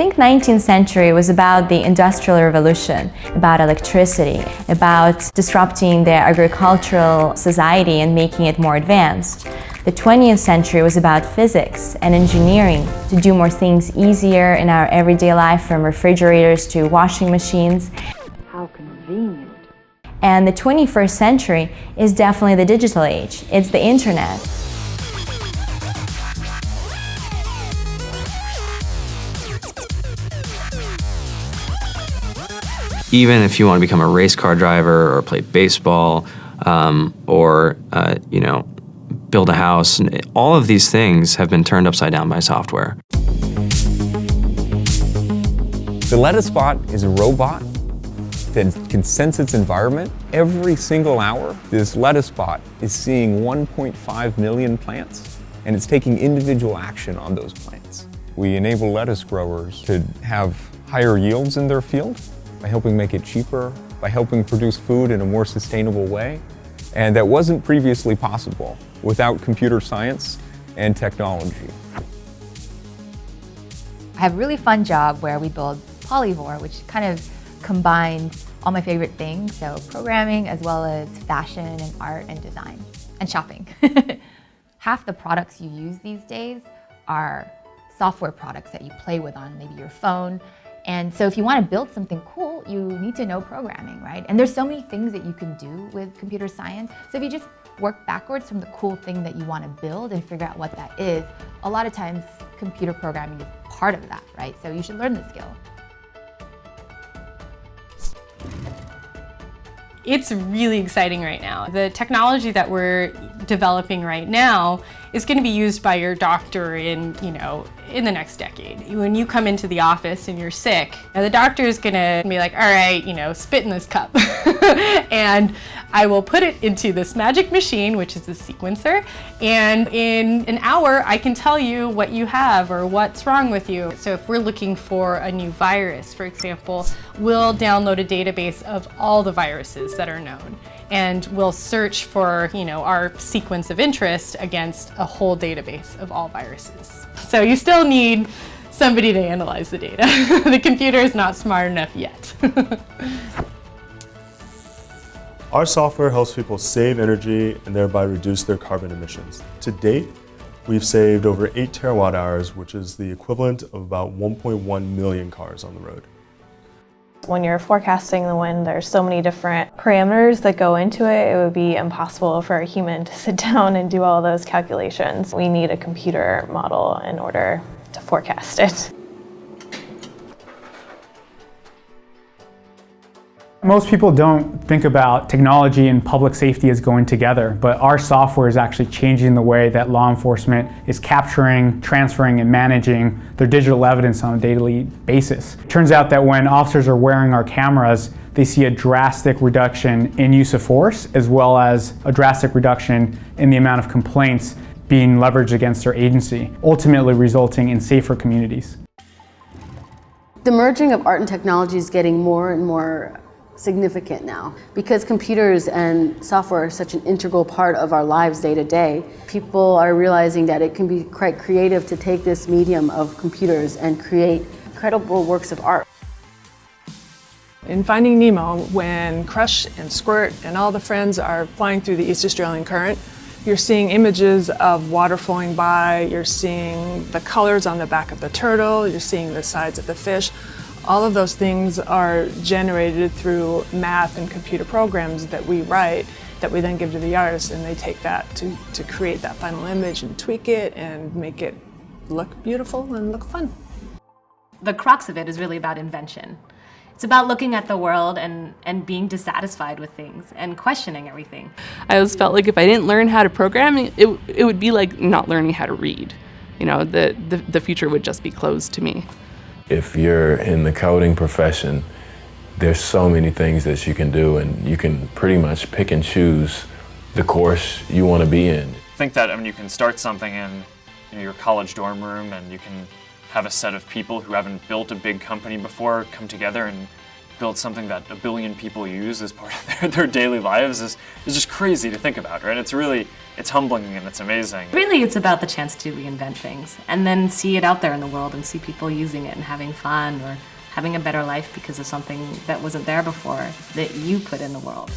think 19th century was about the Industrial Revolution, about electricity, about disrupting the agricultural society and making it more advanced. The 20th century was about physics and engineering to do more things easier in our everyday life, from refrigerators to washing machines. How convenient. And the 21st century is definitely the digital age. It's the internet. Even if you want to become a race car driver or play baseball or build a house, all of these things have been turned upside down by software. The LettuceBot is a robot that can sense its environment. Every single hour, this LettuceBot is seeing 1.5 million plants, and it's taking individual action on those plants. We enable lettuce growers to have higher yields in their field by helping make it cheaper, by helping produce food in a more sustainable way. And that wasn't previously possible without computer science and technology. I have a really fun job where we build Polyvore, which kind of combines all my favorite things, so programming as well as fashion and art and design and shopping. Half the products you use these days are software products that you play with on maybe your phone. And so if you want to build something cool, you need to know programming, right? And there's so many things that you can do with computer science. So if you just work backwards from the cool thing that you want to build and figure out what that is, a lot of times computer programming is part of that, right? So you should learn the skill. It's really exciting right now. The technology that we're developing right now is going to be used by your doctor in the next decade. When you come into the office and you're sick, the doctor is going to be like, all right, spit in this cup. And I will put it into this magic machine, which is a sequencer. And in an hour, I can tell you what you have or what's wrong with you. So if we're looking for a new virus, for example, we'll download a database of all the viruses that are known. And we'll search for, our sequence of interest against a whole database of all viruses. So you still need somebody to analyze the data. The computer is not smart enough yet. Our software helps people save energy and thereby reduce their carbon emissions. To date, we've saved over 8 terawatt hours, which is the equivalent of about 1.1 million cars on the road. When you're forecasting the wind, there's so many different parameters that go into it. It would be impossible for a human to sit down and do all those calculations. We need a computer model in order to forecast it. Most people don't think about technology and public safety as going together, but our software is actually changing the way that law enforcement is capturing, transferring, and managing their digital evidence on a daily basis. It turns out that when officers are wearing our cameras, they see a drastic reduction in use of force, as well as a drastic reduction in the amount of complaints being leveraged against their agency, ultimately resulting in safer communities. The merging of art and technology is getting more and more significant now. Because computers and software are such an integral part of our lives day to day, people are realizing that it can be quite creative to take this medium of computers and create incredible works of art. In Finding Nemo, when Crush and Squirt and all the friends are flying through the East Australian Current, you're seeing images of water flowing by, you're seeing the colors on the back of the turtle, you're seeing the sides of the fish. All of those things are generated through math and computer programs that we write that we then give to the artists, and they take that to create that final image and tweak it and make it look beautiful and look fun. The crux of it is really about invention. It's about looking at the world and being dissatisfied with things and questioning everything. I always felt like if I didn't learn how to program, it would be like not learning how to read. The future would just be closed to me. If you're in the coding profession, there's so many things that you can do, and you can pretty much pick and choose the course you want to be in. I think that you can start something in your college dorm room, and you can have a set of people who haven't built a big company before come together and build something that 1 billion people use as part of their daily lives is just crazy to think about, right? It's humbling and it's amazing. Really, it's about the chance to reinvent things and then see it out there in the world and see people using it and having fun or having a better life because of something that wasn't there before that you put in the world.